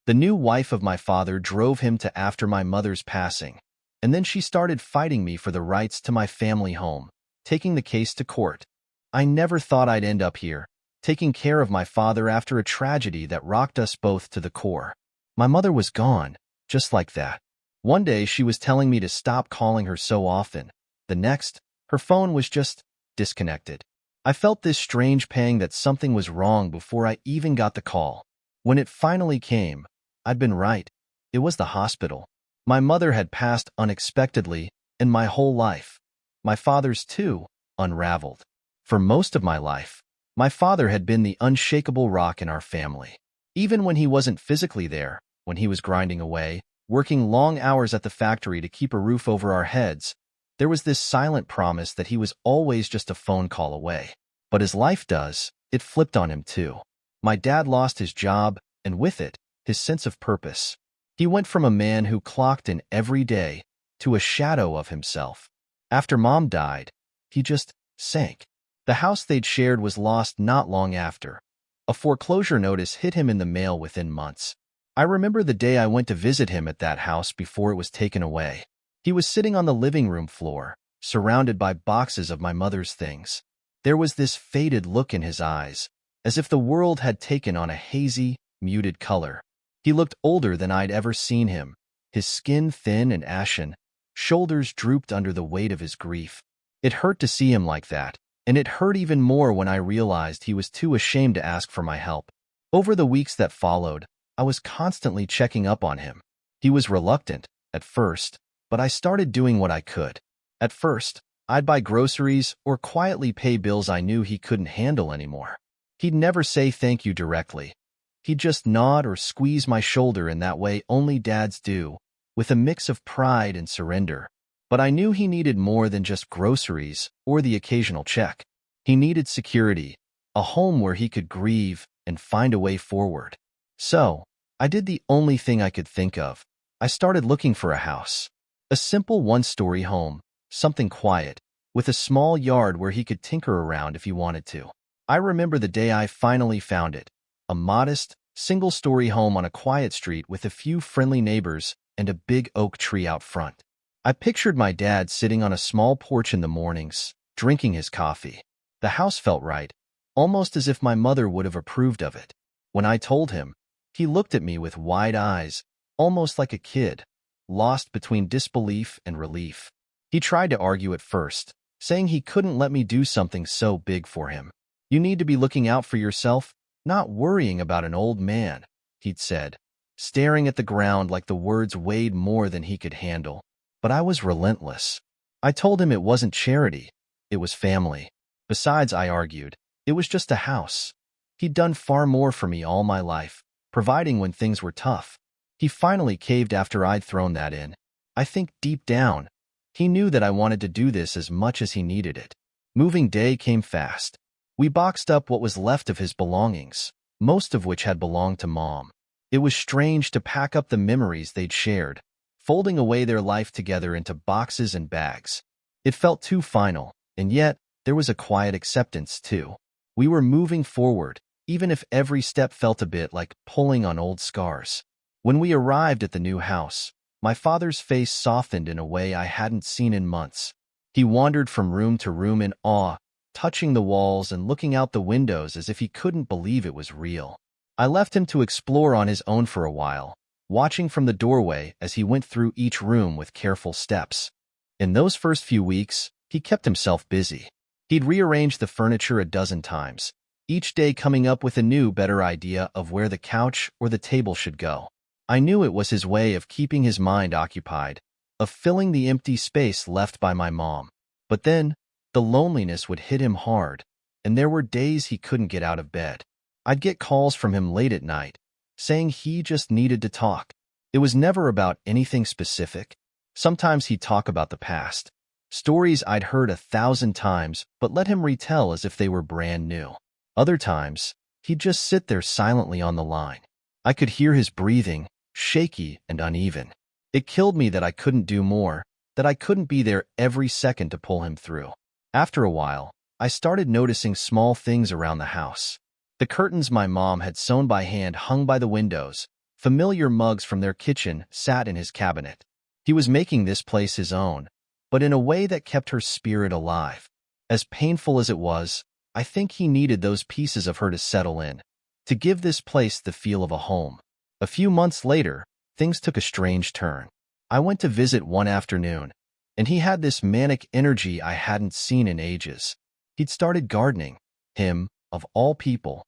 The new wife of my father drove him to after my mother's passing, and then she started fighting me for the rights to my family home, taking the case to court. I never thought I'd end up here, taking care of my father after a tragedy that rocked us both to the core. My mother was gone, just like that. One day she was telling me to stop calling her so often. The next, her phone was just disconnected. I felt this strange pang that something was wrong before I even got the call. When it finally came, I'd been right. It was the hospital. My mother had passed unexpectedly, and my whole life, my father's too, unraveled. For most of my life, my father had been the unshakable rock in our family. Even when he wasn't physically there, when he was grinding away, working long hours at the factory to keep a roof over our heads, there was this silent promise that he was always just a phone call away. But as life does, it flipped on him too. My dad lost his job, and with it, his sense of purpose. He went from a man who clocked in every day to a shadow of himself. After Mom died, he just sank. The house they'd shared was lost not long after. A foreclosure notice hit him in the mail within months. I remember the day I went to visit him at that house before it was taken away. He was sitting on the living room floor, surrounded by boxes of my mother's things. There was this faded look in his eyes, as if the world had taken on a hazy, muted color. He looked older than I'd ever seen him, his skin thin and ashen, shoulders drooped under the weight of his grief. It hurt to see him like that, and it hurt even more when I realized he was too ashamed to ask for my help. Over the weeks that followed, I was constantly checking up on him. He was reluctant, at first, but I started doing what I could. At first, I'd buy groceries or quietly pay bills I knew he couldn't handle anymore. He'd never say thank you directly. He'd just nod or squeeze my shoulder in that way only dads do, with a mix of pride and surrender. But I knew he needed more than just groceries or the occasional check. He needed security, a home where he could grieve and find a way forward. So, I did the only thing I could think of. I started looking for a house. A simple one-story home, something quiet, with a small yard where he could tinker around if he wanted to. I remember the day I finally found it. A modest, single-story home on a quiet street with a few friendly neighbors and a big oak tree out front. I pictured my dad sitting on a small porch in the mornings, drinking his coffee. The house felt right, almost as if my mother would have approved of it. When I told him, he looked at me with wide eyes, almost like a kid, lost between disbelief and relief. He tried to argue at first, saying he couldn't let me do something so big for him. "You need to be looking out for yourself, not worrying about an old man," he'd said, staring at the ground like the words weighed more than he could handle. But I was relentless. I told him it wasn't charity, it was family. Besides, I argued, it was just a house. He'd done far more for me all my life, providing when things were tough. He finally caved after I'd thrown that in. I think deep down, he knew that I wanted to do this as much as he needed it. Moving day came fast. We boxed up what was left of his belongings, most of which had belonged to Mom. It was strange to pack up the memories they'd shared, folding away their life together into boxes and bags. It felt too final, and yet there was a quiet acceptance, too. We were moving forward, even if every step felt a bit like pulling on old scars. When we arrived at the new house, my father's face softened in a way I hadn't seen in months. He wandered from room to room in awe, touching the walls and looking out the windows as if he couldn't believe it was real. I left him to explore on his own for a while, watching from the doorway as he went through each room with careful steps. In those first few weeks, he kept himself busy. He'd rearranged the furniture a dozen times, each day coming up with a new, better idea of where the couch or the table should go. I knew it was his way of keeping his mind occupied, of filling the empty space left by my mom. But then, the loneliness would hit him hard, and there were days he couldn't get out of bed. I'd get calls from him late at night, saying he just needed to talk. It was never about anything specific. Sometimes he'd talk about the past, stories I'd heard 1,000 times but let him retell as if they were brand new. Other times, he'd just sit there silently on the line. I could hear his breathing, shaky and uneven. It killed me that I couldn't do more, that I couldn't be there every second to pull him through. After a while, I started noticing small things around the house. The curtains my mom had sewn by hand hung by the windows, Familiar mugs from their kitchen sat in his cabinet. He was making this place his own, but in a way that kept her spirit alive. As painful as it was, I think he needed those pieces of her to settle in, to give this place the feel of a home. A few months later, things took a strange turn. I went to visit one afternoon, and he had this manic energy I hadn't seen in ages. He'd started gardening. Him, of all people.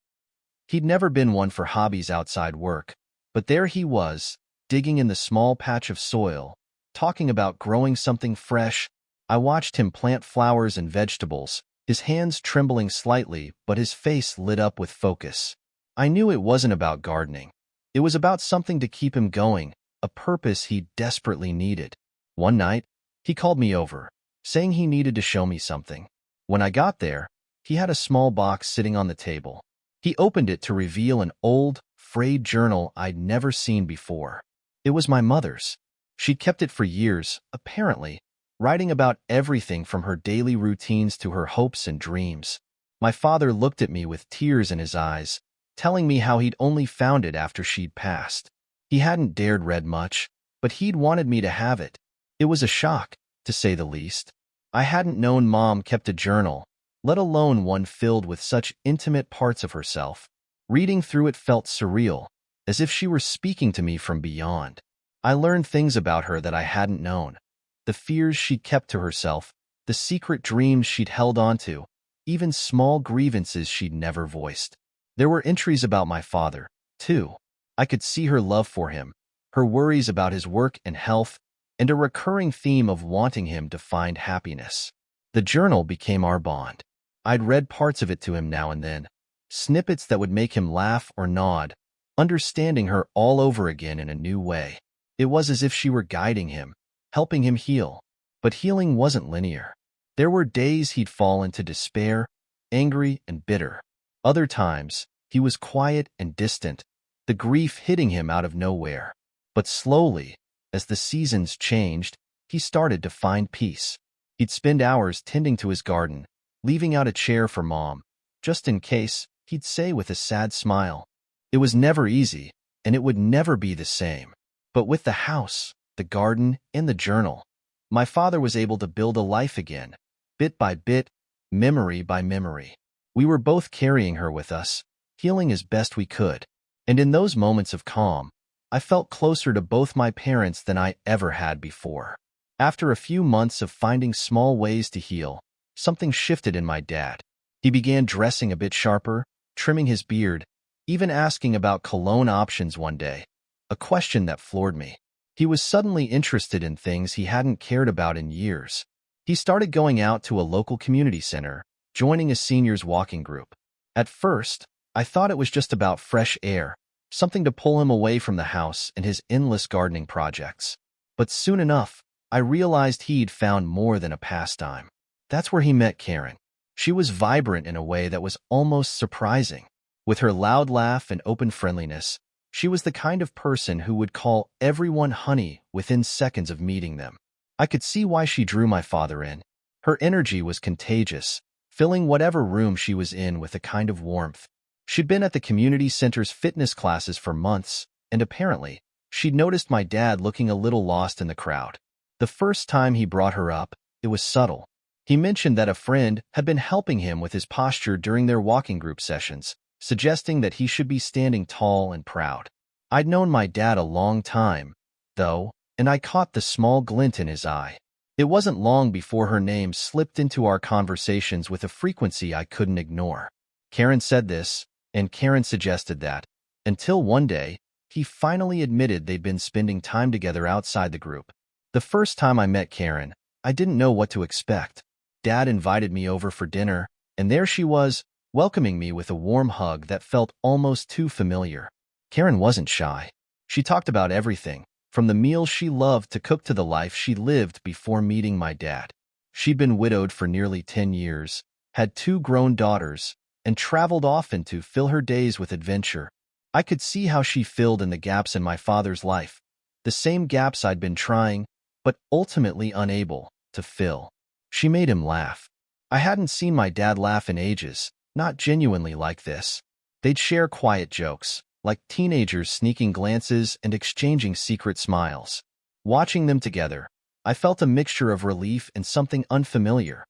He'd never been one for hobbies outside work, but there he was, digging in the small patch of soil, talking about growing something fresh. I watched him plant flowers and vegetables, his hands trembling slightly, but his face lit up with focus. I knew it wasn't about gardening. It was about something to keep him going, a purpose he desperately needed. One night, he called me over, saying he needed to show me something. When I got there, he had a small box sitting on the table. He opened it to reveal an old, frayed journal I'd never seen before. It was my mother's. She'd kept it for years, apparently, writing about everything from her daily routines to her hopes and dreams. My father looked at me with tears in his eyes, telling me how he'd only found it after she'd passed. He hadn't dared read much, but he'd wanted me to have it. It was a shock, to say the least. I hadn't known Mom kept a journal, let alone one filled with such intimate parts of herself. Reading through it felt surreal, as if she were speaking to me from beyond. I learned things about her that I hadn't known. The fears she'd kept to herself, the secret dreams she'd held onto, even small grievances she'd never voiced. There were entries about my father, too. I could see her love for him, her worries about his work and health, and a recurring theme of wanting him to find happiness. The journal became our bond. I'd read parts of it to him now and then, snippets that would make him laugh or nod, understanding her all over again in a new way. It was as if she were guiding him, helping him heal. But healing wasn't linear. There were days he'd fall into despair, angry and bitter. Other times, he was quiet and distant, the grief hitting him out of nowhere. But slowly, as the seasons changed, he started to find peace. He'd spend hours tending to his garden, leaving out a chair for Mom, just in case, he'd say with a sad smile. It was never easy, and it would never be the same. But with the house, the garden, and the journal, my father was able to build a life again, bit by bit, memory by memory. We were both carrying her with us, healing as best we could. And in those moments of calm, I felt closer to both my parents than I ever had before. After a few months of finding small ways to heal, something shifted in my dad. He began dressing a bit sharper, trimming his beard, even asking about cologne options one day, a question that floored me. He was suddenly interested in things he hadn't cared about in years. He started going out to a local community center, joining a seniors walking group. At first, I thought it was just about fresh air, something to pull him away from the house and his endless gardening projects. But soon enough, I realized he'd found more than a pastime. That's where he met Karen. She was vibrant in a way that was almost surprising. With her loud laugh and open friendliness, she was the kind of person who would call everyone honey within seconds of meeting them. I could see why she drew my father in. Her energy was contagious, filling whatever room she was in with a kind of warmth. She'd been at the community center's fitness classes for months, and apparently, she'd noticed my dad looking a little lost in the crowd. The first time he brought her up, it was subtle. He mentioned that a friend had been helping him with his posture during their walking group sessions, suggesting that he should be standing tall and proud. I'd known my dad a long time, though, and I caught the small glint in his eye. It wasn't long before her name slipped into our conversations with a frequency I couldn't ignore. Karen said this, and Karen suggested that, until one day, he finally admitted they'd been spending time together outside the group. The first time I met Karen, I didn't know what to expect. Dad invited me over for dinner, and there she was, welcoming me with a warm hug that felt almost too familiar. Karen wasn't shy. She talked about everything, from the meals she loved to cook to the life she lived before meeting my dad. She'd been widowed for nearly 10 years, had 2 grown daughters, and traveled often to fill her days with adventure. I could see how she filled in the gaps in my father's life, the same gaps I'd been trying, but ultimately unable, to fill. She made him laugh. I hadn't seen my dad laugh in ages, not genuinely like this. They'd share quiet jokes, like teenagers sneaking glances and exchanging secret smiles. Watching them together, I felt a mixture of relief and something unfamiliar,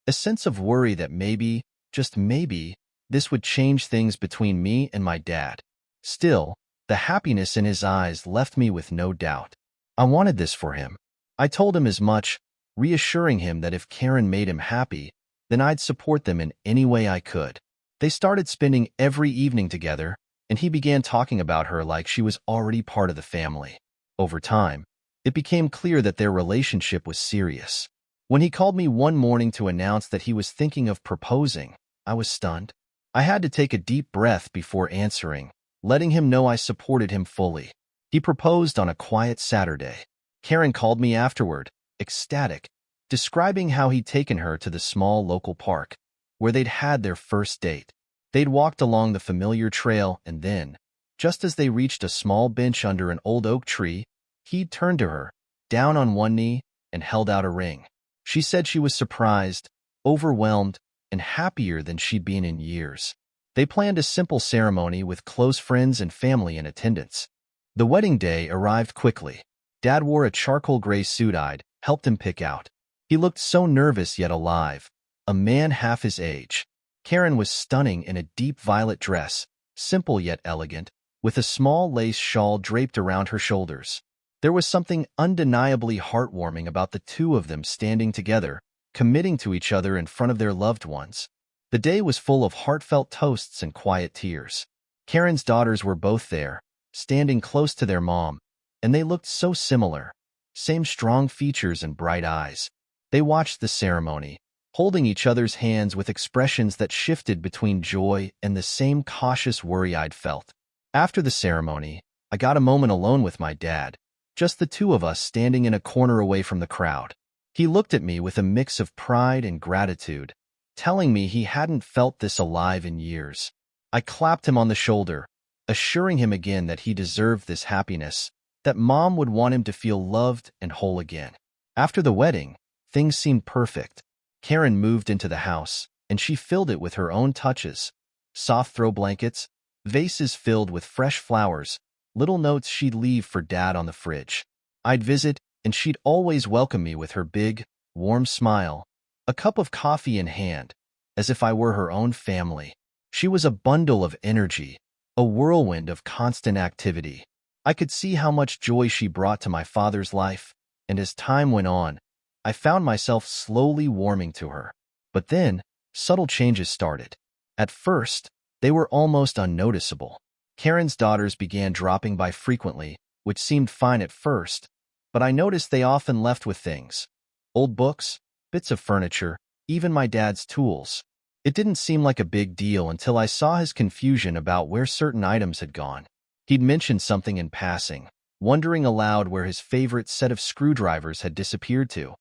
a sense of worry that maybe, just maybe, this would change things between me and my dad. Still, the happiness in his eyes left me with no doubt. I wanted this for him. I told him as much, reassuring him that if Karen made him happy, then I'd support them in any way I could. They started spending every evening together, and he began talking about her like she was already part of the family. Over time, it became clear that their relationship was serious. When he called me one morning to announce that he was thinking of proposing, I was stunned. I had to take a deep breath before answering, letting him know I supported him fully. He proposed on a quiet Saturday. Karen called me afterward, ecstatic, describing how he'd taken her to the small local park, where they'd had their first date. They'd walked along the familiar trail, and then, just as they reached a small bench under an old oak tree, he'd turned to her, down on one knee, and held out a ring. She said she was surprised, overwhelmed, and happier than she'd been in years. They planned a simple ceremony with close friends and family in attendance. The wedding day arrived quickly. Dad wore a charcoal gray suit I'd helped him pick out. He looked so nervous yet alive, a man half his age. Karen was stunning in a deep violet dress, simple yet elegant, with a small lace shawl draped around her shoulders. There was something undeniably heartwarming about the two of them standing together, committing to each other in front of their loved ones. The day was full of heartfelt toasts and quiet tears. Karen's daughters were both there, standing close to their mom, and they looked so similar, same strong features and bright eyes. They watched the ceremony, holding each other's hands with expressions that shifted between joy and the same cautious worry I'd felt. After the ceremony, I got a moment alone with my dad, just the two of us standing in a corner away from the crowd. He looked at me with a mix of pride and gratitude, telling me he hadn't felt this alive in years. I clapped him on the shoulder, assuring him again that he deserved this happiness, that Mom would want him to feel loved and whole again. After the wedding, things seemed perfect. Karen moved into the house, and she filled it with her own touches. Soft throw blankets, vases filled with fresh flowers, little notes she'd leave for Dad on the fridge. I'd visit, and she'd always welcome me with her big, warm smile, a cup of coffee in hand, as if I were her own family. She was a bundle of energy, a whirlwind of constant activity. I could see how much joy she brought to my father's life, and as time went on, I found myself slowly warming to her. But then, subtle changes started. At first, they were almost unnoticeable. Karen's daughters began dropping by frequently, which seemed fine at first, but I noticed they often left with things. Old books, bits of furniture, even my dad's tools. It didn't seem like a big deal until I saw his confusion about where certain items had gone. He'd mentioned something in passing, wondering aloud where his favorite set of screwdrivers had disappeared to,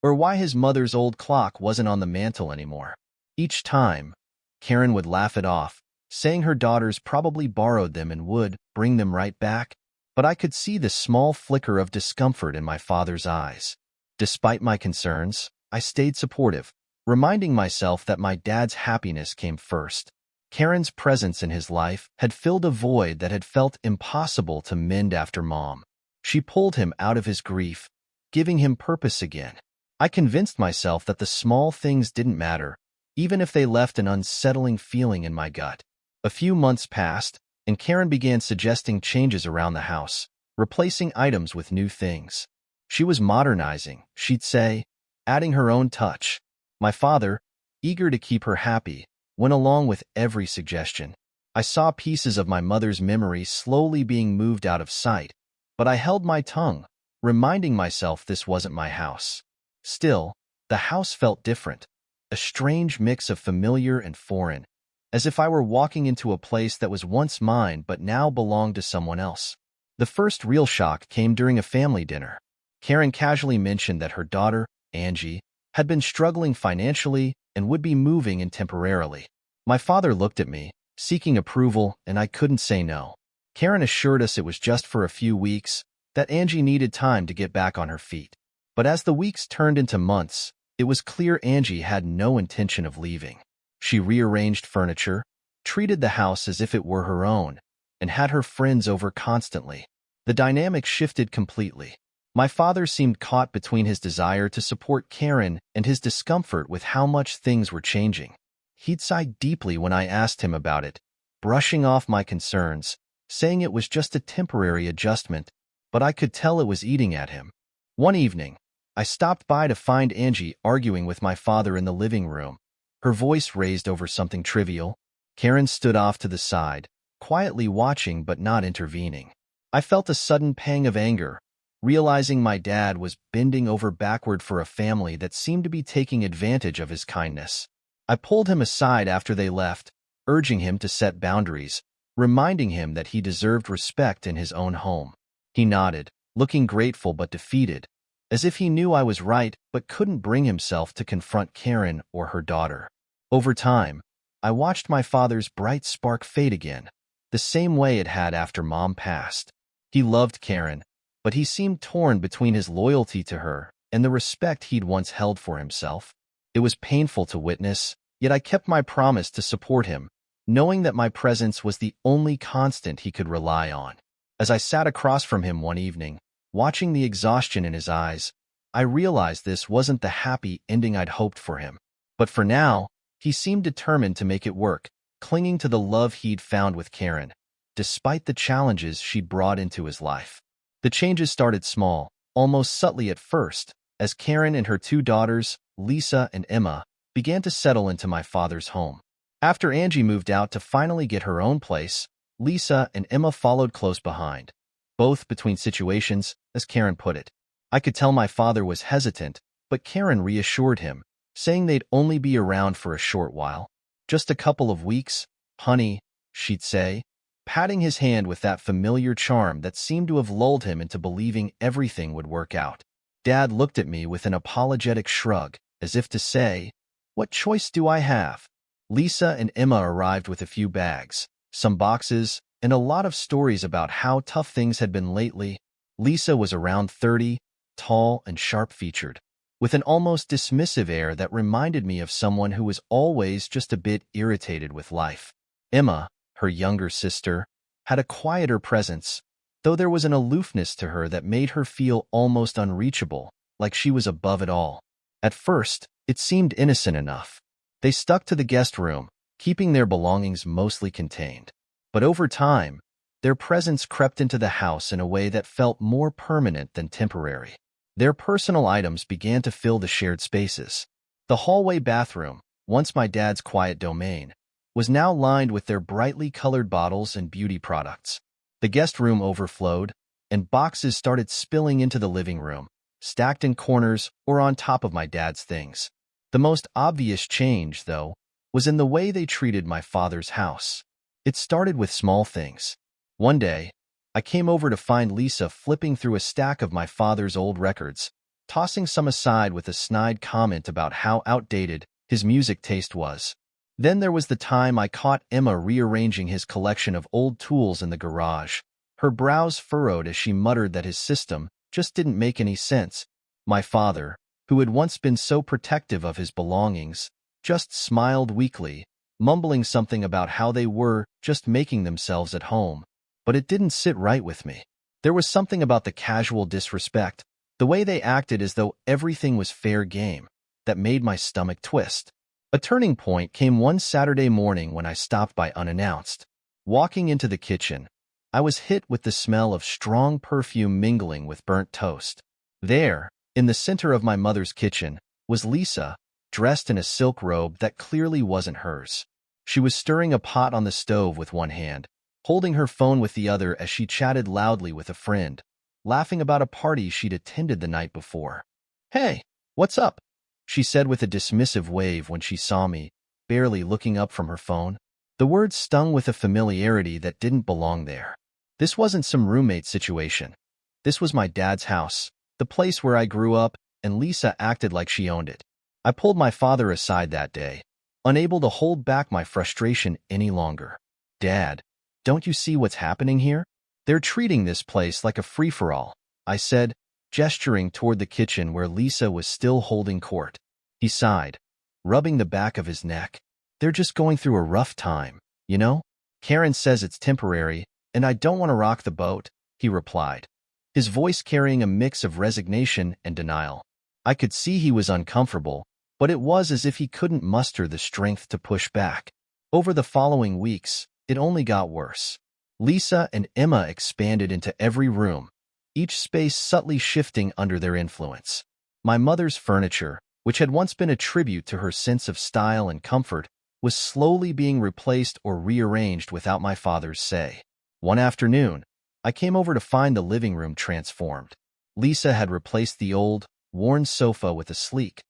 or why his mother's old clock wasn't on the mantel anymore. Each time, Karen would laugh it off, saying her daughters probably borrowed them and would bring them right back, but I could see the small flicker of discomfort in my father's eyes. Despite my concerns, I stayed supportive, reminding myself that my dad's happiness came first. Karen's presence in his life had filled a void that had felt impossible to mend after Mom. She pulled him out of his grief, giving him purpose again. I convinced myself that the small things didn't matter, even if they left an unsettling feeling in my gut. A few months passed, and Karen began suggesting changes around the house, replacing items with new things. She was modernizing, she'd say, adding her own touch. My father, eager to keep her happy, went along with every suggestion. I saw pieces of my mother's memory slowly being moved out of sight, but I held my tongue, reminding myself this wasn't my house. Still, the house felt different, a strange mix of familiar and foreign, as if I were walking into a place that was once mine but now belonged to someone else. The first real shock came during a family dinner. Karen casually mentioned that her daughter, Angie, had been struggling financially and would be moving in temporarily. My father looked at me, seeking approval, and I couldn't say no. Karen assured us it was just for a few weeks, that Angie needed time to get back on her feet. But as the weeks turned into months, it was clear Angie had no intention of leaving. She rearranged furniture, treated the house as if it were her own, and had her friends over constantly. The dynamic shifted completely. My father seemed caught between his desire to support Karen and his discomfort with how much things were changing. He'd sigh deeply when I asked him about it, brushing off my concerns, saying it was just a temporary adjustment, but I could tell it was eating at him. One evening, I stopped by to find Angie arguing with my father in the living room, her voice raised over something trivial. Karen stood off to the side, quietly watching but not intervening. I felt a sudden pang of anger, realizing my dad was bending over backward for a family that seemed to be taking advantage of his kindness. I pulled him aside after they left, urging him to set boundaries, reminding him that he deserved respect in his own home. He nodded, looking grateful but defeated, as if he knew I was right but couldn't bring himself to confront Karen or her daughter. Over time, I watched my father's bright spark fade again, the same way it had after Mom passed. He loved Karen, but he seemed torn between his loyalty to her and the respect he'd once held for himself. It was painful to witness, yet I kept my promise to support him, knowing that my presence was the only constant he could rely on. As I sat across from him one evening, watching the exhaustion in his eyes, I realized this wasn't the happy ending I'd hoped for him. But for now, he seemed determined to make it work, clinging to the love he'd found with Karen, despite the challenges she'd brought into his life. The changes started small, almost subtly at first, as Karen and her two daughters, Lisa and Emma, began to settle into my father's home. After Angie moved out to finally get her own place, Lisa and Emma followed close behind, both between situations, as Karen put it. I could tell my father was hesitant, but Karen reassured him, saying they'd only be around for a short while. Just a couple of weeks, honey, she'd say, patting his hand with that familiar charm that seemed to have lulled him into believing everything would work out. Dad looked at me with an apologetic shrug, as if to say, "What choice do I have?" Lisa and Emma arrived with a few bags, some boxes, and a lot of stories about how tough things had been lately. Lisa was around 30, tall and sharp-featured, with an almost dismissive air that reminded me of someone who was always just a bit irritated with life. Emma, her younger sister, had a quieter presence, though there was an aloofness to her that made her feel almost unreachable, like she was above it all. At first, it seemed innocent enough. They stuck to the guest room, keeping their belongings mostly contained. But over time, their presence crept into the house in a way that felt more permanent than temporary. Their personal items began to fill the shared spaces. The hallway bathroom, once my dad's quiet domain, was now lined with their brightly colored bottles and beauty products. The guest room overflowed, and boxes started spilling into the living room, stacked in corners or on top of my dad's things. The most obvious change, though, was in the way they treated my father's house. It started with small things. One day, I came over to find Lisa flipping through a stack of my father's old records, tossing some aside with a snide comment about how outdated his music taste was. Then there was the time I caught Emma rearranging his collection of old tools in the garage, her brows furrowed as she muttered that his system just didn't make any sense. My father, who had once been so protective of his belongings, just smiled weakly, mumbling something about how they were just making themselves at home. But it didn't sit right with me. There was something about the casual disrespect, the way they acted as though everything was fair game, that made my stomach twist. A turning point came one Saturday morning when I stopped by unannounced. Walking into the kitchen, I was hit with the smell of strong perfume mingling with burnt toast. There, in the center of my mother's kitchen, was Lisa, dressed in a silk robe that clearly wasn't hers. She was stirring a pot on the stove with one hand, holding her phone with the other as she chatted loudly with a friend, laughing about a party she'd attended the night before. "Hey, what's up?" she said with a dismissive wave when she saw me, barely looking up from her phone. The words stung with a familiarity that didn't belong there. This wasn't some roommate situation. This was my dad's house, the place where I grew up, and Lisa acted like she owned it. I pulled my father aside that day, unable to hold back my frustration any longer. "Dad, don't you see what's happening here? They're treating this place like a free-for-all," I said, gesturing toward the kitchen where Lisa was still holding court. He sighed, rubbing the back of his neck. "They're just going through a rough time, you know? Karen says it's temporary, "And I don't want to rock the boat," he replied, his voice carrying a mix of resignation and denial. I could see he was uncomfortable, but it was as if he couldn't muster the strength to push back. Over the following weeks, it only got worse. Lisa and Emma expanded into every room, each space subtly shifting under their influence. My mother's furniture, which had once been a tribute to her sense of style and comfort, was slowly being replaced or rearranged without my father's say. One afternoon, I came over to find the living room transformed. Lisa had replaced the old, worn sofa with a sleek,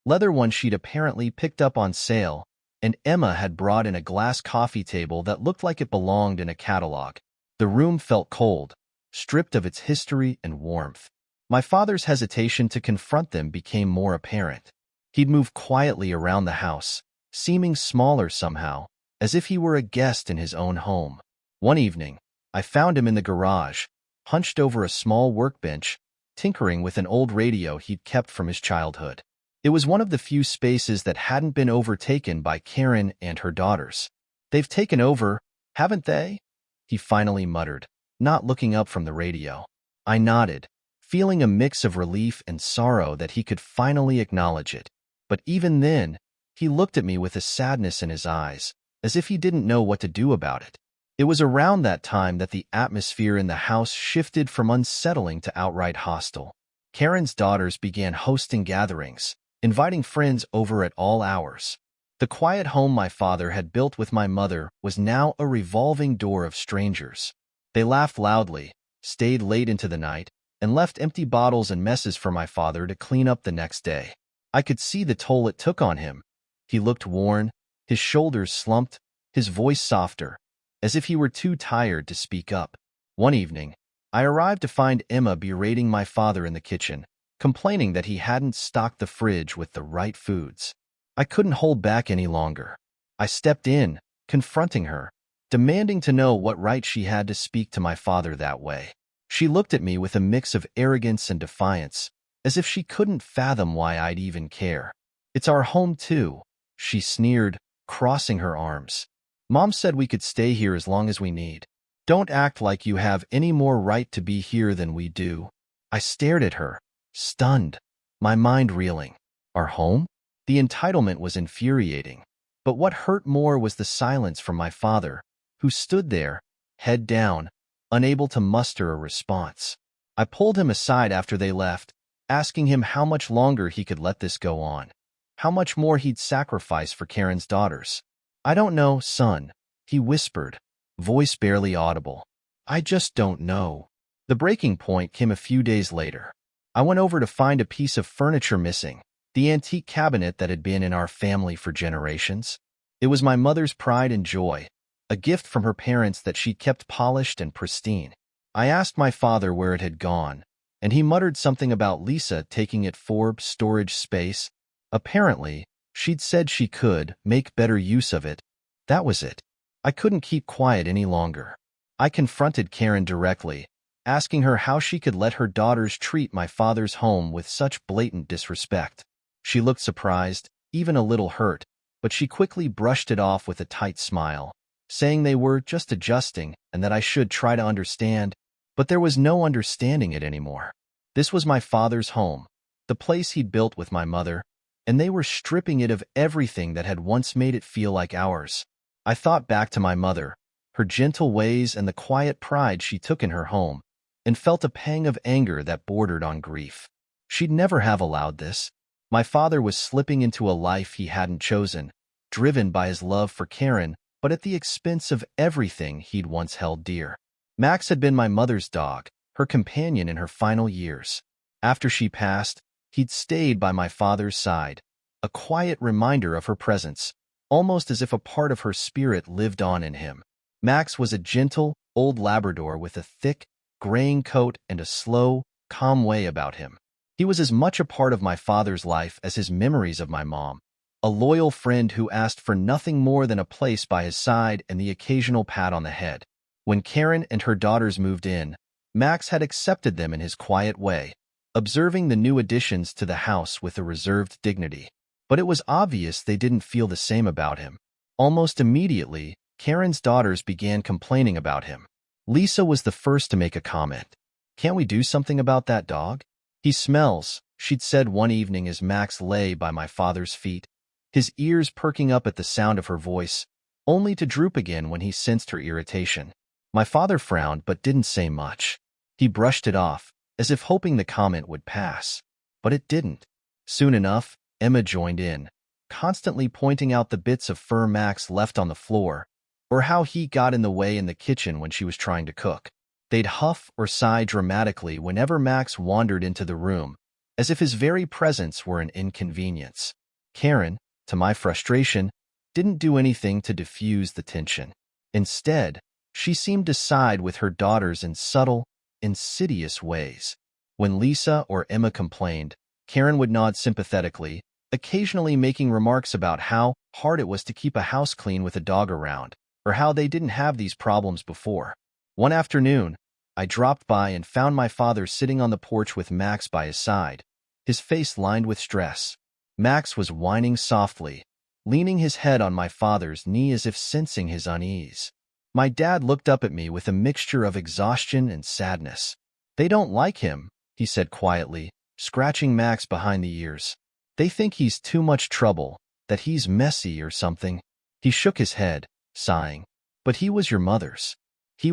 leather one she'd apparently picked up on sale, and Emma had brought in a glass coffee table that looked like it belonged in a catalog. The room felt cold, stripped of its history and warmth. My father's hesitation to confront them became more apparent. He'd move quietly around the house, seeming smaller somehow, as if he were a guest in his own home. One evening, I found him in the garage, hunched over a small workbench, tinkering with an old radio he'd kept from his childhood. It was one of the few spaces that hadn't been overtaken by Karen and her daughters. "They've taken over, haven't they?" he finally muttered, not looking up from the radio. I nodded, feeling a mix of relief and sorrow that he could finally acknowledge it. But even then, he looked at me with a sadness in his eyes, as if he didn't know what to do about it. It was around that time that the atmosphere in the house shifted from unsettling to outright hostile. Karen's daughters began hosting gatherings, inviting friends over at all hours. The quiet home my father had built with my mother was now a revolving door of strangers. They laughed loudly, stayed late into the night, and left empty bottles and messes for my father to clean up the next day. I could see the toll it took on him. He looked worn, his shoulders slumped, his voice softer, as if he were too tired to speak up. One evening, I arrived to find Emma berating my father in the kitchen, complaining that he hadn't stocked the fridge with the right foods. I couldn't hold back any longer. I stepped in, confronting her, demanding to know what right she had to speak to my father that way. She looked at me with a mix of arrogance and defiance, as if she couldn't fathom why I'd even care. "It's our home too," she sneered, crossing her arms. "Mom said we could stay here as long as we need. Don't act like you have any more right to be here than we do." I stared at her, stunned, my mind reeling. Our home? The entitlement was infuriating. But what hurt more was the silence from my father, who stood there, head down, unable to muster a response. I pulled him aside after they left, asking him how much longer he could let this go on, how much more he'd sacrifice for Karen's daughters. "I don't know, son," he whispered, voice barely audible. "I just don't know." The breaking point came a few days later. I went over to find a piece of furniture missing, the antique cabinet that had been in our family for generations. It was my mother's pride and joy, a gift from her parents that she'd kept polished and pristine. I asked my father where it had gone, and he muttered something about Lisa taking it for storage space. Apparently, she'd said she could make better use of it. That was it. I couldn't keep quiet any longer. I confronted Karen directly, asking her how she could let her daughters treat my father's home with such blatant disrespect. She looked surprised, even a little hurt, but she quickly brushed it off with a tight smile, saying they were just adjusting and that I should try to understand. But there was no understanding it anymore. This was my father's home, the place he'd built with my mother, and they were stripping it of everything that had once made it feel like ours. I thought back to my mother, her gentle ways and the quiet pride she took in her home, and felt a pang of anger that bordered on grief. She'd never have allowed this. My father was slipping into a life he hadn't chosen, driven by his love for Karen, but at the expense of everything he'd once held dear. Max had been my mother's dog, her companion in her final years. After she passed, he'd stayed by my father's side, a quiet reminder of her presence, almost as if a part of her spirit lived on in him. Max was a gentle, old Labrador with a thick, graying coat and a slow, calm way about him. He was as much a part of my father's life as his memories of my mom, a loyal friend who asked for nothing more than a place by his side and the occasional pat on the head. When Karen and her daughters moved in, Max had accepted them in his quiet way, observing the new additions to the house with a reserved dignity. But it was obvious they didn't feel the same about him. Almost immediately, Karen's daughters began complaining about him. Lisa was the first to make a comment. "Can't we do something about that dog? He smells," she'd said one evening as Max lay by my father's feet, his ears perking up at the sound of her voice, only to droop again when he sensed her irritation. My father frowned but didn't say much. He brushed it off, as if hoping the comment would pass. But it didn't. Soon enough, Emma joined in, constantly pointing out the bits of fur Max left on the floor, or how he got in the way in the kitchen when she was trying to cook. They'd huff or sigh dramatically whenever Max wandered into the room, as if his very presence were an inconvenience. Karen, to my frustration, didn't do anything to diffuse the tension. Instead, she seemed to side with her daughters in subtle, insidious ways. When Lisa or Emma complained, Karen would nod sympathetically, occasionally making remarks about how hard it was to keep a house clean with a dog around, or how they didn't have these problems before. One afternoon, I dropped by and found my father sitting on the porch with Max by his side, his face lined with stress. Max was whining softly, leaning his head on my father's knee as if sensing his unease. My dad looked up at me with a mixture of exhaustion and sadness. "They don't like him," he said quietly, scratching Max behind the ears. "They think he's too much trouble, that he's messy or something." He shook his head, sighing. "But he was your mother's. He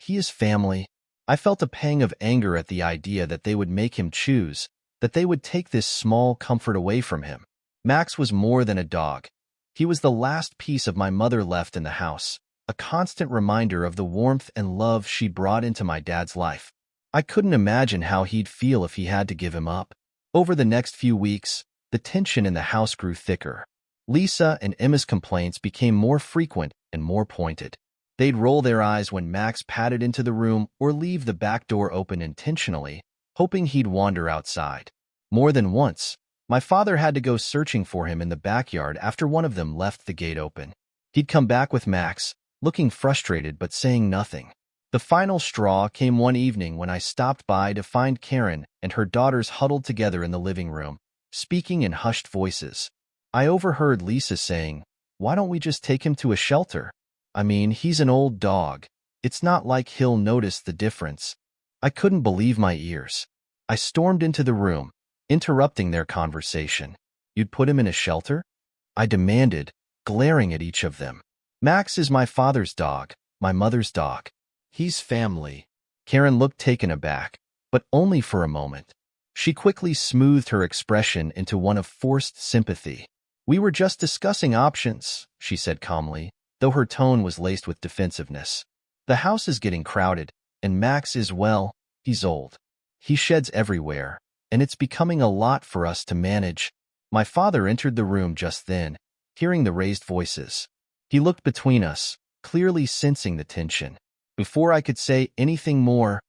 is family." I felt a pang of anger at the idea that they would make him choose, that they would take this small comfort away from him. Max was more than a dog. He was the last piece of my mother left in the house, a constant reminder of the warmth and love she brought into my dad's life. I couldn't imagine how he'd feel if he had to give him up. Over the next few weeks, the tension in the house grew thicker. Lisa and Emma's complaints became more frequent and more pointed. They'd roll their eyes when Max padded into the room or leave the back door open intentionally, hoping he'd wander outside. More than once, my father had to go searching for him in the backyard after one of them left the gate open. He'd come back with Max, looking frustrated but saying nothing. The final straw came one evening when I stopped by to find Karen and her daughters huddled together in the living room, speaking in hushed voices. I overheard Lisa saying, "Why don't we just take him to a shelter? I mean, he's an old dog. It's not like he'll notice the difference." I couldn't believe my ears. I stormed into the room, interrupting their conversation. "You'd put him in a shelter?" I demanded, glaring at each of them. "Max is my father's dog, my mother's dog. He's family." Karen looked taken aback, but only for a moment. She quickly smoothed her expression into one of forced sympathy. "We were just discussing options," she said calmly, though her tone was laced with defensiveness. "The house is getting crowded, and Max is, well, he's old. He sheds everywhere, and it's becoming a lot for us to manage." My father entered the room just then, hearing the raised voices. He looked between us, clearly sensing the tension. Before I could say anything more,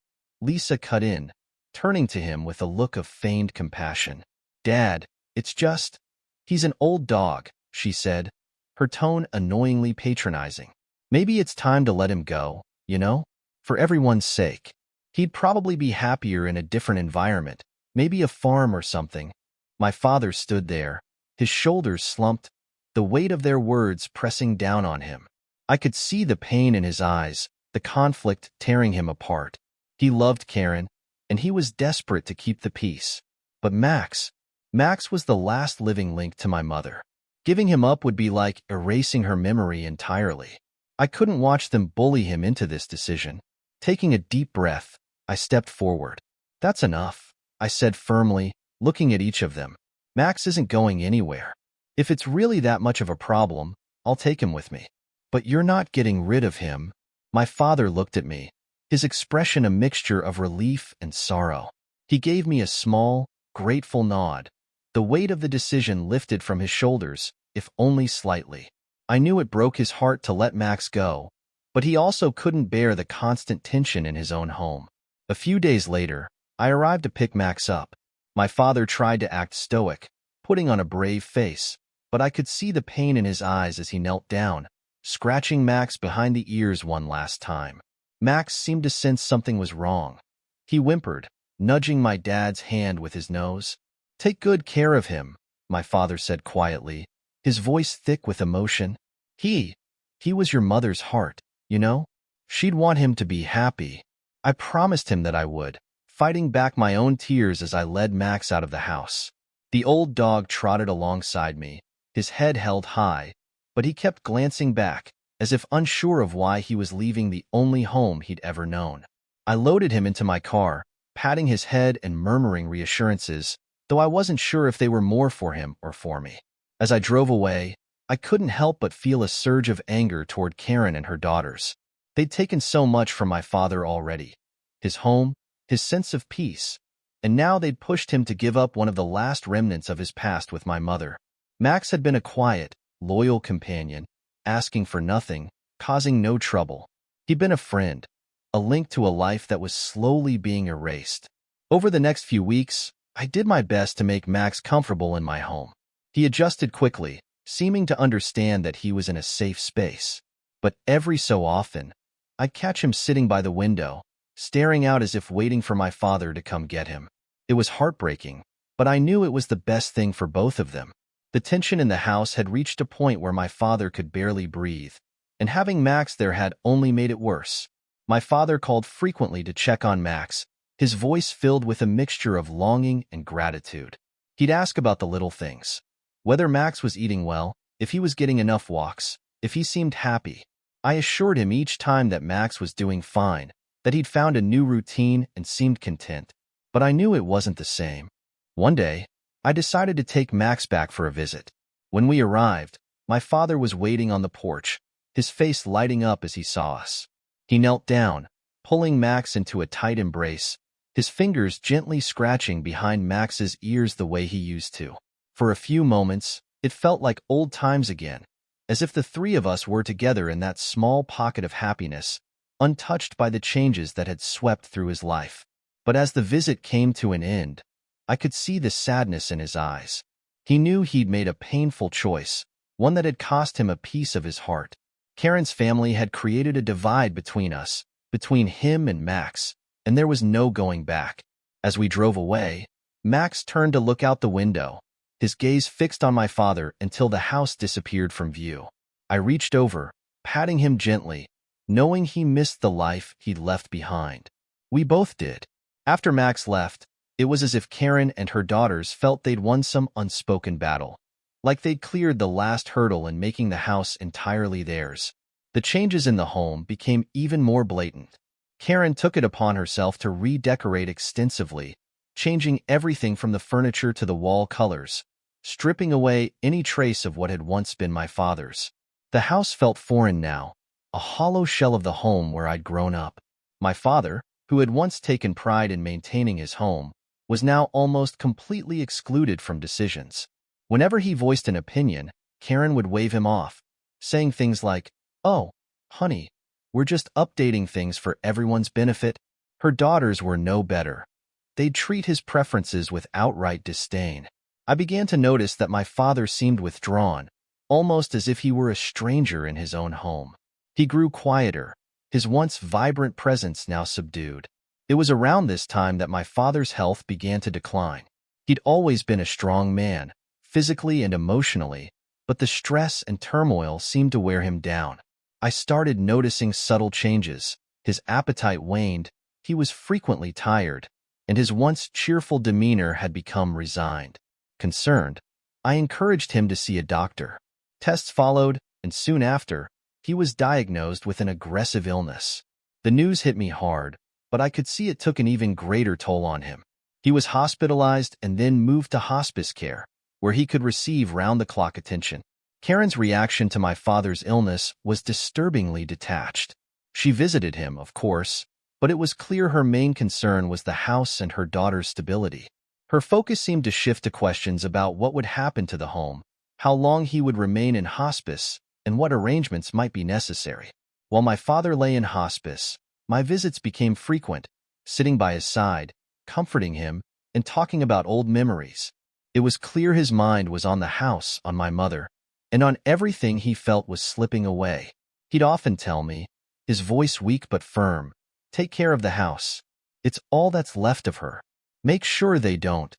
Lisa cut in, turning to him with a look of feigned compassion. "Dad, it's just, he's an old dog," she said, her tone annoyingly patronizing. "Maybe it's time to let him go, you know? For everyone's sake. He'd probably be happier in a different environment, maybe a farm or something." My father stood there, his shoulders slumped, the weight of their words pressing down on him. I could see the pain in his eyes, the conflict tearing him apart. He loved Karen, and he was desperate to keep the peace. But Max was the last living link to my mother. Giving him up would be like erasing her memory entirely. I couldn't watch them bully him into this decision. Taking a deep breath, I stepped forward. "That's enough," I said firmly, looking at each of them. "Max isn't going anywhere. If it's really that much of a problem, I'll take him with me." "But you're not getting rid of him." My father looked at me, his expression a mixture of relief and sorrow. He gave me a small, grateful nod. The weight of the decision lifted from his shoulders, if only slightly. I knew it broke his heart to let Max go, but he also couldn't bear the constant tension in his own home. A few days later, I arrived to pick Max up. My father tried to act stoic, putting on a brave face, but I could see the pain in his eyes as he knelt down, scratching Max behind the ears one last time. Max seemed to sense something was wrong. He whimpered, nudging my dad's hand with his nose. "Take good care of him," my father said quietly, his voice thick with emotion. He was your mother's heart, you know? She'd want him to be happy. I promised him that I would, fighting back my own tears as I led Max out of the house. The old dog trotted alongside me, his head held high, but he kept glancing back, as if unsure of why he was leaving the only home he'd ever known. I loaded him into my car, patting his head and murmuring reassurances, though I wasn't sure if they were more for him or for me. As I drove away, I couldn't help but feel a surge of anger toward Karen and her daughters. They'd taken so much from my father already. His home, his sense of peace, and now they'd pushed him to give up one of the last remnants of his past with my mother. Max had been a quiet, loyal companion, asking for nothing, causing no trouble. He'd been a friend, a link to a life that was slowly being erased. Over the next few weeks, I did my best to make Max comfortable in my home. He adjusted quickly, seeming to understand that he was in a safe space. But every so often, I'd catch him sitting by the window, staring out as if waiting for my father to come get him. It was heartbreaking, but I knew it was the best thing for both of them. The tension in the house had reached a point where my father could barely breathe, and having Max there had only made it worse. My father called frequently to check on Max, his voice filled with a mixture of longing and gratitude. He'd ask about the little things, whether Max was eating well, if he was getting enough walks, if he seemed happy. I assured him each time that Max was doing fine, that he'd found a new routine and seemed content. But I knew it wasn't the same. One day, I decided to take Max back for a visit. When we arrived, my father was waiting on the porch, his face lighting up as he saw us. He knelt down, pulling Max into a tight embrace, his fingers gently scratching behind Max's ears the way he used to. For a few moments, it felt like old times again, as if the three of us were together in that small pocket of happiness, untouched by the changes that had swept through his life. But as the visit came to an end, I could see the sadness in his eyes. He knew he'd made a painful choice, one that had cost him a piece of his heart. Karen's family had created a divide between us, between him and Max, and there was no going back. As we drove away, Max turned to look out the window, his gaze fixed on my father until the house disappeared from view. I reached over, patting him gently, knowing he missed the life he'd left behind. We both did. After Max left, it was as if Karen and her daughters felt they'd won some unspoken battle, like they'd cleared the last hurdle in making the house entirely theirs. The changes in the home became even more blatant. Karen took it upon herself to redecorate extensively, changing everything from the furniture to the wall colors, stripping away any trace of what had once been my father's. The house felt foreign now, a hollow shell of the home where I'd grown up. My father, who had once taken pride in maintaining his home, was now almost completely excluded from decisions. Whenever he voiced an opinion, Karen would wave him off, saying things like, "Oh, honey, we're just updating things for everyone's benefit." Her daughters were no better. They'd treat his preferences with outright disdain. I began to notice that my father seemed withdrawn, almost as if he were a stranger in his own home. He grew quieter, his once vibrant presence now subdued. It was around this time that my father's health began to decline. He'd always been a strong man, physically and emotionally, but the stress and turmoil seemed to wear him down. I started noticing subtle changes. His appetite waned, he was frequently tired, and his once cheerful demeanor had become resigned. Concerned, I encouraged him to see a doctor. Tests followed, and soon after, he was diagnosed with an aggressive illness. The news hit me hard, but I could see it took an even greater toll on him. He was hospitalized and then moved to hospice care, where he could receive round-the-clock attention. Karen's reaction to my father's illness was disturbingly detached. She visited him, of course, but it was clear her main concern was the house and her daughter's stability. Her focus seemed to shift to questions about what would happen to the home, how long he would remain in hospice, and what arrangements might be necessary. While my father lay in hospice, my visits became frequent, sitting by his side, comforting him, and talking about old memories. It was clear his mind was on the house, on my mother, and on everything he felt was slipping away. He'd often tell me, his voice weak but firm, "Take care of the house. It's all that's left of her. Make sure they don't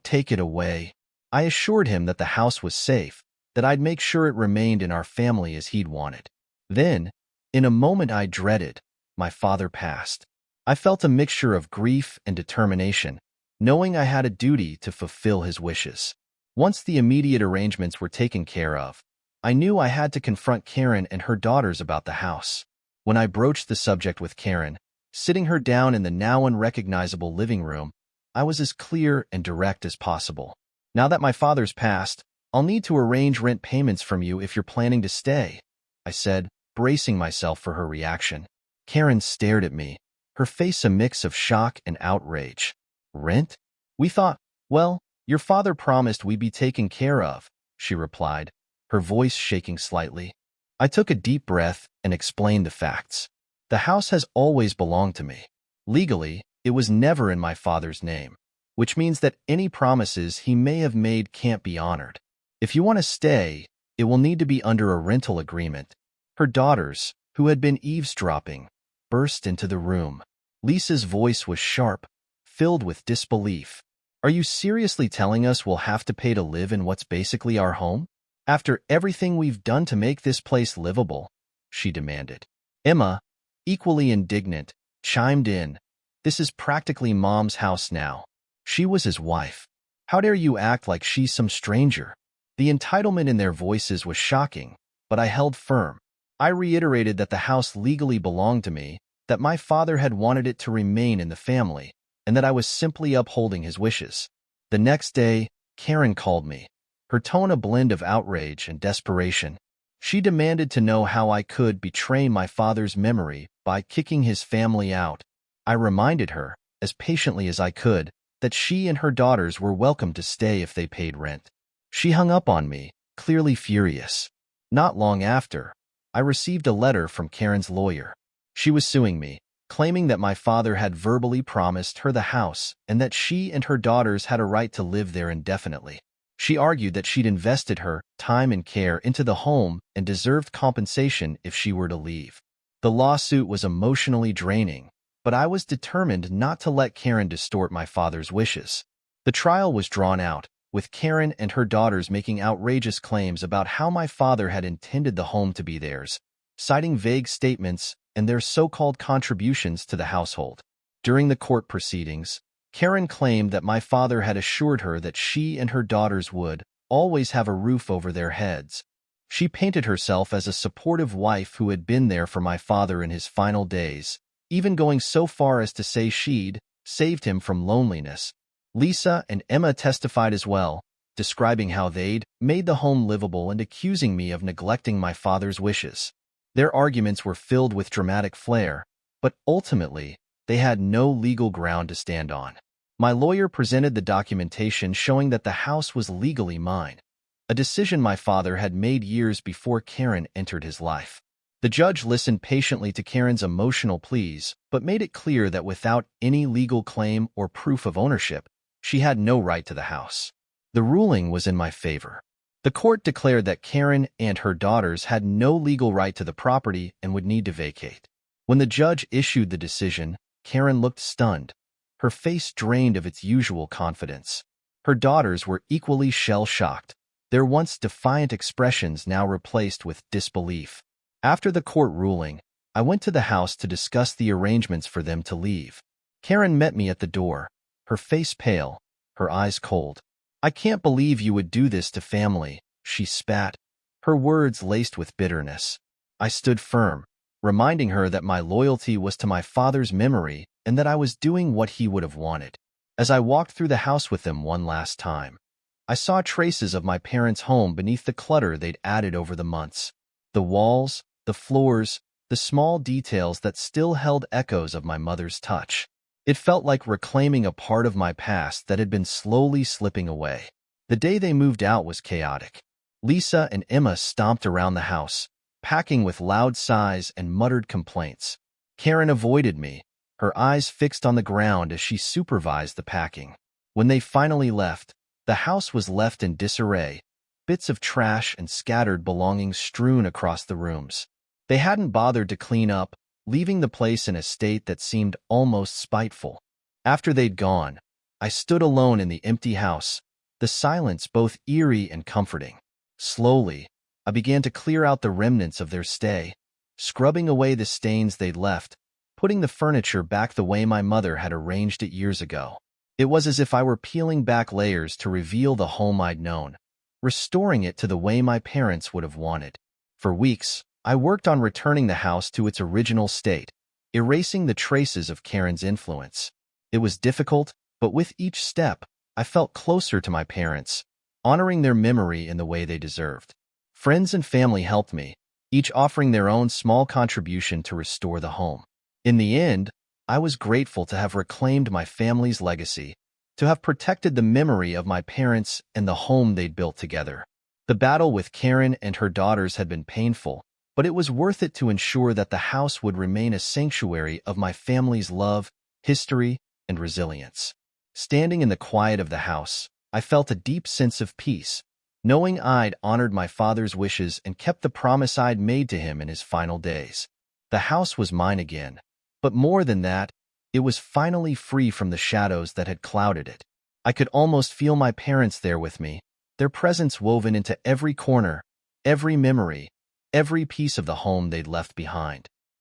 take it away." I assured him that the house was safe, that I'd make sure it remained in our family as he'd wanted. Then, In a moment I dreaded, my father passed. I felt a mixture of grief and determination, knowing I had a duty to fulfill his wishes. Once the immediate arrangements were taken care of, I knew I had to confront Karen and her daughters about the house. When I broached the subject with Karen, sitting her down in the now unrecognizable living room, I was as clear and direct as possible. Now that my father's passed, I'll need to arrange rent payments from you if you're planning to stay, I said, bracing myself for her reaction. Karen stared at me, her face a mix of shock and outrage. Rent? We thought, well, your father promised we'd be taken care of, she replied, her voice shaking slightly. I took a deep breath and explained the facts. The house has always belonged to me. Legally, it was never in my father's name, which means that any promises he may have made can't be honored. If you want to stay, it will need to be under a rental agreement. Her daughters, who had been eavesdropping, burst into the room. Lisa's voice was sharp, filled with disbelief. Are you seriously telling us we'll have to pay to live in what's basically our home? After everything we've done to make this place livable, she demanded. Emma, equally indignant, chimed in. This is practically Mom's house now. She was his wife. How dare you act like she's some stranger? The entitlement in their voices was shocking, but I held firm. I reiterated that the house legally belonged to me, that my father had wanted it to remain in the family, and that I was simply upholding his wishes. The next day, Karen called me, her tone a blend of outrage and desperation. She demanded to know how I could betray my father's memory by kicking his family out. I reminded her, as patiently as I could, that she and her daughters were welcome to stay if they paid rent. She hung up on me, clearly furious. Not long after, I received a letter from Karen's lawyer. She was suing me, claiming that my father had verbally promised her the house and that she and her daughters had a right to live there indefinitely. She argued that she'd invested her time and care into the home and deserved compensation if she were to leave. The lawsuit was emotionally draining, but I was determined not to let Karen distort my father's wishes. The trial was drawn out, with Karen and her daughters making outrageous claims about how my father had intended the home to be theirs, citing vague statements and their so-called contributions to the household. During the court proceedings, Karen claimed that my father had assured her that she and her daughters would always have a roof over their heads. She painted herself as a supportive wife who had been there for my father in his final days, even going so far as to say she'd saved him from loneliness. Lisa and Emma testified as well, describing how they'd made the home livable and accusing me of neglecting my father's wishes. Their arguments were filled with dramatic flair, but ultimately, they had no legal ground to stand on. My lawyer presented the documentation showing that the house was legally mine, a decision my father had made years before Karen entered his life. The judge listened patiently to Karen's emotional pleas, but made it clear that without any legal claim or proof of ownership, she had no right to the house. The ruling was in my favor. The court declared that Karen and her daughters had no legal right to the property and would need to vacate. When the judge issued the decision, Karen looked stunned, her face drained of its usual confidence. Her daughters were equally shell-shocked, their once defiant expressions now replaced with disbelief. After the court ruling, I went to the house to discuss the arrangements for them to leave. Karen met me at the door, her face pale, her eyes cold. I can't believe you would do this to family, she spat, her words laced with bitterness. I stood firm, reminding her that my loyalty was to my father's memory and that I was doing what he would have wanted. As I walked through the house with them one last time, I saw traces of my parents' home beneath the clutter they'd added over the months. The walls, the floors, the small details that still held echoes of my mother's touch. It felt like reclaiming a part of my past that had been slowly slipping away. The day they moved out was chaotic. Lisa and Emma stomped around the house, packing with loud sighs and muttered complaints. Karen avoided me, her eyes fixed on the ground as she supervised the packing. When they finally left, the house was left in disarray, bits of trash and scattered belongings strewn across the rooms. They hadn't bothered to clean up, leaving the place in a state that seemed almost spiteful. After they'd gone, I stood alone in the empty house, the silence both eerie and comforting. Slowly, I began to clear out the remnants of their stay, scrubbing away the stains they'd left, putting the furniture back the way my mother had arranged it years ago. It was as if I were peeling back layers to reveal the home I'd known, restoring it to the way my parents would have wanted. For weeks, I worked on returning the house to its original state, erasing the traces of Karen's influence. It was difficult, but with each step, I felt closer to my parents, honoring their memory in the way they deserved. Friends and family helped me, each offering their own small contribution to restore the home. In the end, I was grateful to have reclaimed my family's legacy, to have protected the memory of my parents and the home they'd built together. The battle with Karen and her daughters had been painful, but it was worth it to ensure that the house would remain a sanctuary of my family's love, history, and resilience. Standing in the quiet of the house, I felt a deep sense of peace, knowing I'd honored my father's wishes and kept the promise I'd made to him in his final days. The house was mine again, but more than that, it was finally free from the shadows that had clouded it. I could almost feel my parents there with me, their presence woven into every corner, every memory, every piece of the home they'd left behind.